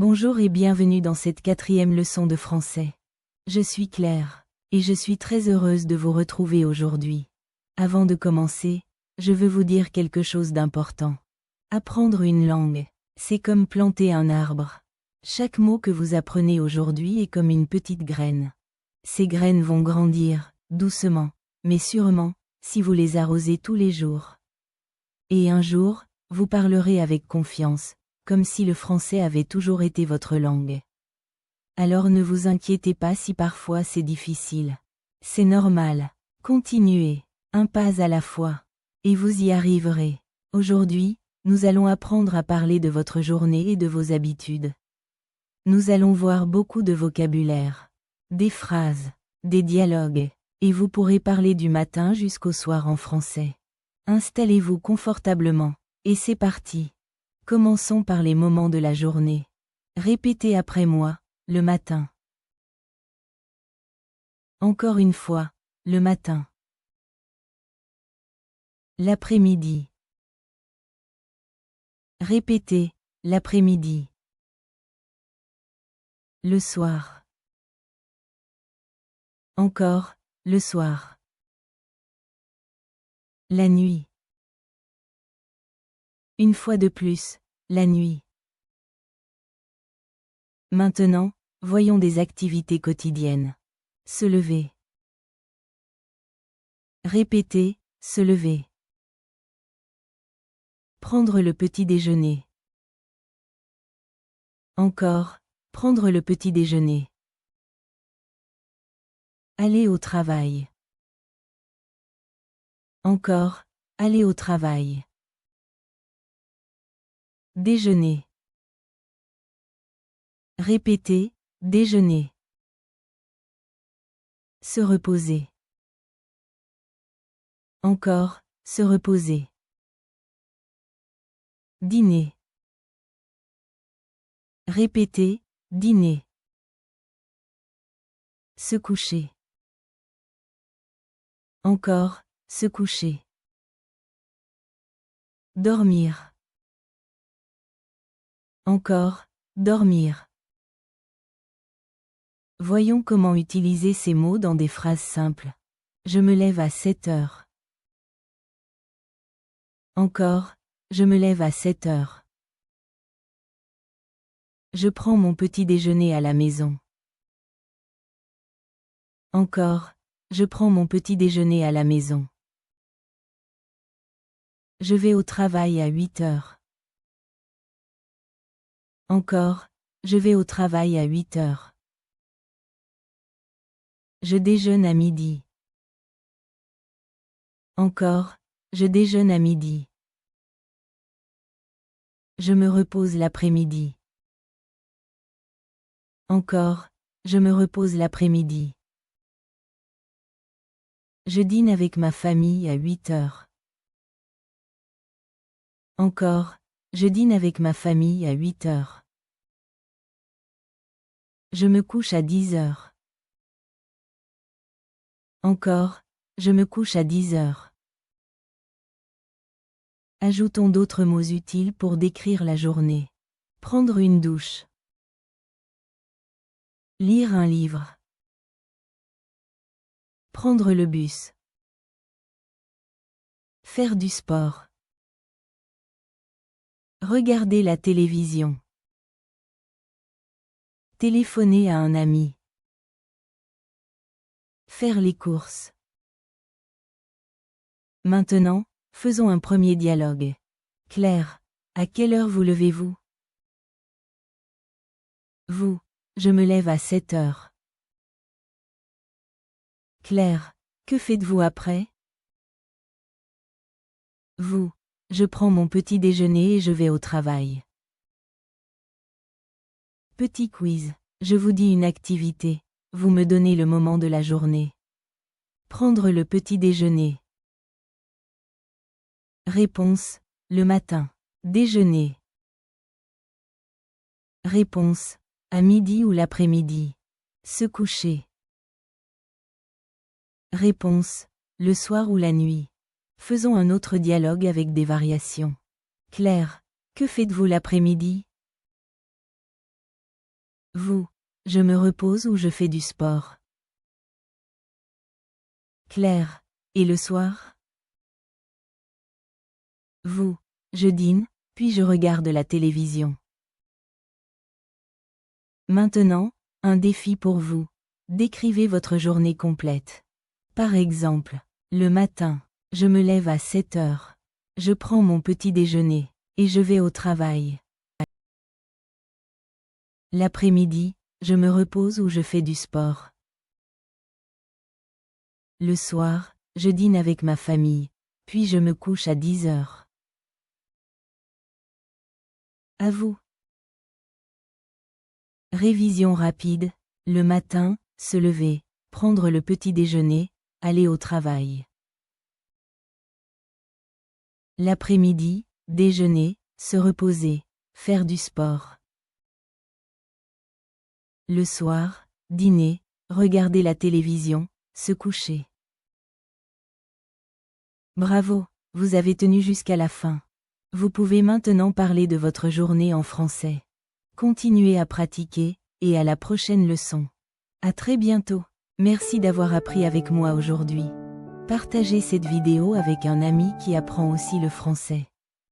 Bonjour et bienvenue dans cette 4e leçon de français. Je suis Claire, et je suis très heureuse de vous retrouver aujourd'hui. Avant de commencer, je veux vous dire quelque chose d'important. Apprendre une langue, c'est comme planter un arbre. Chaque mot que vous apprenez aujourd'hui est comme une petite graine. Ces graines vont grandir, doucement, mais sûrement, si vous les arrosez tous les jours. Et un jour, vous parlerez avec confiance, comme si le français avait toujours été votre langue. Alors ne vous inquiétez pas si parfois c'est difficile. C'est normal. Continuez, un pas à la fois. Et vous y arriverez. Aujourd'hui, nous allons apprendre à parler de votre journée et de vos habitudes. Nous allons voir beaucoup de vocabulaire, des phrases, des dialogues, et vous pourrez parler du matin jusqu'au soir en français. Installez-vous confortablement, et c'est parti. Commençons par les moments de la journée. Répétez après moi, le matin. Encore une fois, le matin. L'après-midi. Répétez, l'après-midi. Le soir. Encore, le soir. La nuit. Une fois de plus, la nuit. Maintenant, voyons des activités quotidiennes. Se lever. Répétez, se lever. Prendre le petit déjeuner. Encore, prendre le petit déjeuner. Aller au travail. Encore, aller au travail. Déjeuner. Répétez, déjeuner. Se reposer. Encore, se reposer. Dîner. Répétez, dîner. Se coucher. Encore, se coucher. Dormir. Encore, dormir. Voyons comment utiliser ces mots dans des phrases simples. Je me lève à 7 heures. Encore, je me lève à 7 heures. Je prends mon petit déjeuner à la maison. Encore, je prends mon petit déjeuner à la maison. Je vais au travail à 8 heures. Encore, je vais au travail à 8 heures. Je déjeune à midi. Encore, je déjeune à midi. Je me repose l'après-midi. Encore, je me repose l'après-midi. Je dîne avec ma famille à 8 heures. Encore, je dîne avec ma famille à 8 heures. Je me couche à 10 heures. Encore, je me couche à 10 heures. Ajoutons d'autres mots utiles pour décrire la journée. Prendre une douche. Lire un livre. Prendre le bus. Faire du sport. Regarder la télévision. Téléphoner à un ami. Faire les courses. Maintenant, faisons un premier dialogue. Claire, à quelle heure vous levez-vous? Vous, je me lève à 7 heures. Claire, que faites-vous après? Vous, je prends mon petit déjeuner et je vais au travail. Petit quiz. Je vous dis une activité. Vous me donnez le moment de la journée. Prendre le petit déjeuner. Réponse. Le matin. Déjeuner. Réponse. À midi ou l'après-midi. Se coucher. Réponse. Le soir ou la nuit. Faisons un autre dialogue avec des variations. Claire, que faites-vous l'après-midi? Vous, je me repose ou je fais du sport. Claire, et le soir? Vous, je dîne, puis je regarde la télévision. Maintenant, un défi pour vous. Décrivez votre journée complète. Par exemple, le matin, je me lève à 7 heures. Je prends mon petit déjeuner, et je vais au travail. L'après-midi, je me repose ou je fais du sport. Le soir, je dîne avec ma famille, puis je me couche à 10 heures. À vous. Révision rapide, le matin, se lever, prendre le petit déjeuner, aller au travail. L'après-midi, déjeuner, se reposer, faire du sport. Le soir, dîner, regarder la télévision, se coucher. Bravo, vous avez tenu jusqu'à la fin. Vous pouvez maintenant parler de votre journée en français. Continuez à pratiquer, et à la prochaine leçon. À très bientôt. Merci d'avoir appris avec moi aujourd'hui. Partagez cette vidéo avec un ami qui apprend aussi le français.